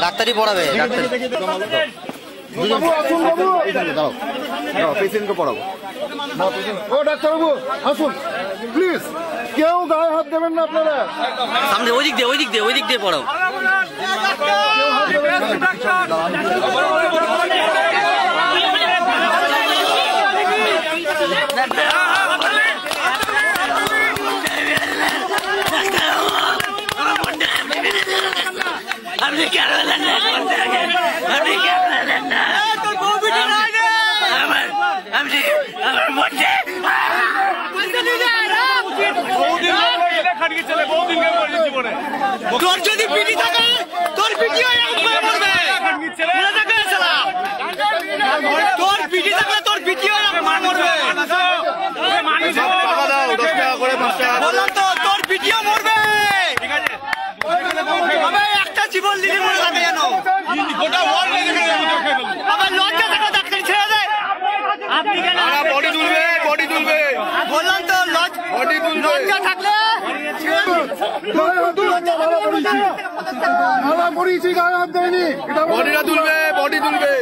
ডাক্তারি পড়াবে, পেশেন্টকে পড়াবো। ও ডাক্তারবাবু আসুন প্লিজ, কেউ গায়ে হাত দেবেন না আপনারা। সামনে ওইদিক দিয়ে পড়াও। তোর যদি পিটি থাকে তোর পিটিও মরবে, তোর পিটি থাকলে তোর পিটিও মরবে। বললাম তো তোর পিটিও মরবে। একটা জীবন লিখে মরে থাকে যেন আবার লজ্জা থাকলে ডাক্তার ছেড়ে দেয়। বডি তুলবে বললাম তো, লজ্জা থাকলে বডি তুলবে।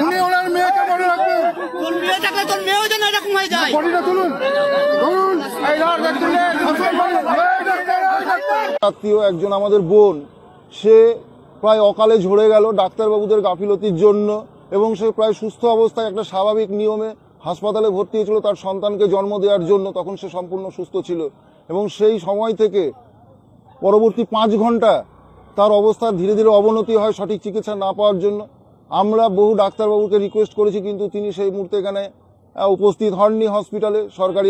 উনি ওনার মেয়েকে মনে রাখবেন। তোর মেয়ে থাকলে তোর মেয়েও যেন এরকম হয়ে যায়। বডিটা তুলুন। আত্মীয় একজন আমাদের বোন, সে প্রায় অকালে ঝরে গেল ডাক্তারবাবুদের গাফিলতির জন্য, এবং সে প্রায় সুস্থ অবস্থায় একটা স্বাভাবিক নিয়মে হাসপাতালে ভর্তি হয়েছিল তার সন্তানকে জন্ম দেওয়ার জন্য। তখন সে সম্পূর্ণ সুস্থ ছিল, এবং সেই সময় থেকে পরবর্তী 5 ঘন্টা তার অবস্থার ধীরে ধীরে অবনতি হয় সঠিক চিকিৎসা না পাওয়ার জন্য। আমরা বহু ডাক্তারবাবুকে রিকোয়েস্ট করেছি, কিন্তু তিনি সেই মুহূর্তে এখানে উপস্থিত হননি হসপিটালে, সরকারি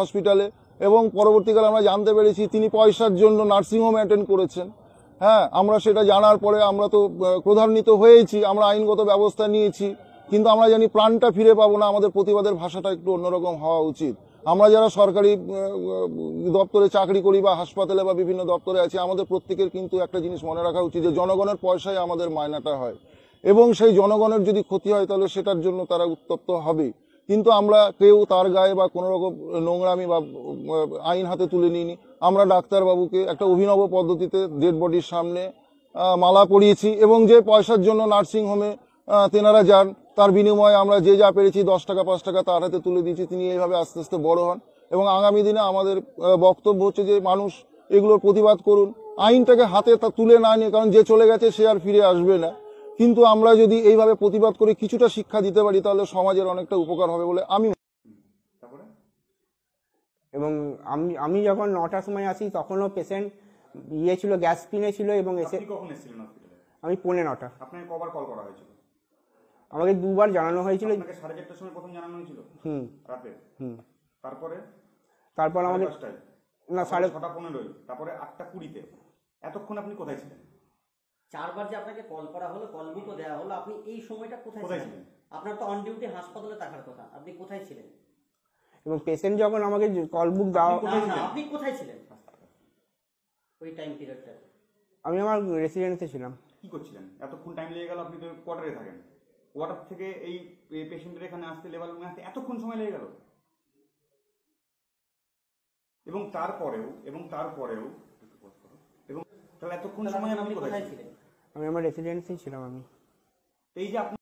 হসপিটালে। এবং পরবর্তীকালে আমরা জানতে পেরেছি তিনি পয়সার জন্য নার্সিংহোম অ্যাটেন্ড করেছেন। হ্যাঁ, আমরা সেটা জানার পরে আমরা তো ক্রোধান্বিত হয়েছি, আমরা আইনগত ব্যবস্থা নিয়েছি, কিন্তু আমরা জানি প্রাণটা ফিরে পাবো না। আমাদের প্রতিবাদের ভাষাটা একটু অন্যরকম হওয়া উচিত। আমরা যারা সরকারি দপ্তরে চাকরি করি বা হাসপাতালে বা বিভিন্ন দপ্তরে আছি, আমাদের প্রত্যেকের কিন্তু একটা জিনিস মনে রাখা উচিত যে জনগণের পয়সায় আমাদের মায়নাটা হয়, এবং সেই জনগণের যদি ক্ষতি হয় তাহলে সেটার জন্য তারা উত্তপ্ত হবে। কিন্তু আমরা কেউ তার গায়ে বা কোনো রকম নোংরামি বা আইন হাতে তুলে নিইনি। আমরা ডাক্তারবাবুকে একটা অভিনব পদ্ধতিতে ডেড বডির সামনে মালা পরিয়েছি, এবং যে পয়সার জন্য নার্সিংহোমে তেনারা যান তার বিনিময়ে আমরা যে যা পেরেছি 10 টাকা 5 টাকা তার হাতে তুলে দিয়েছি। তিনি এইভাবে আস্তে আস্তে বড় হন, এবং আগামী দিনে আমাদের বক্তব্য হচ্ছে যে মানুষ এগুলোর প্রতিবাদ করুন, আইনটাকে হাতে তুলে না নিয়ে, কারণ যে চলে গেছে সে আর ফিরে আসবে না। কিন্তু আমরা যদি এইভাবে প্রতিবাদ করে কিছুটা শিক্ষা দিতে পারি তাহলে সমাজের অনেকটা উপকার হবে বলে আমি। এবং আমি যখন 9টার সময় আসি তখনও পেশেন্ট ছিল, গ্যাস স্ক্রিনে ছিল। এবং এসে কখন এসেছিলেন হসপিটালে? আমি 9:45। আপনাকে কবার কল করা হয়েছিল? আমাকে 2বার জানানো হয়েছিল। আপনাকে 4:30টার সময় প্রথম জানানো হয়েছিল রাতে। তারপর আমাদের না 6:15, তারপরে 8:20-তে। এতক্ষণ আপনি কোথায় ছিলেন? 4বার যে আপনাকে কল করা হলো, কল বুকও দেওয়া হলো, আপনি এই সময়টা কোথায় ছিলেন? আপনার তো অন ডিউটি হাসপাতালে থাকার কথা, আপনি কোথায় ছিলেন? এবং পেশেন্ট যখন আমাকে কল বুক দেওয়া, আপনি কোথায় ছিলেন ওই টাইম পিরিয়ডটা? আমি আমার রেসিডেন্সে ছিলাম। কি করছিলেন? এতক্ষণ টাইম লেগে গেল, আপনি তো কোয়ার্টারে থাকেন। কোয়ার্টার থেকে এই পেশেন্টের এখানে আসতে, লেভেল রুমে আসতে এতক্ষণ সময় লেগে গেল। এবং তারপরেও তাহলে এতক্ষণ সময় আপনি কোথায় ছিলেন? আমি আমার রেসিডেন্সেই ছিলাম। আমি এই যে আপনি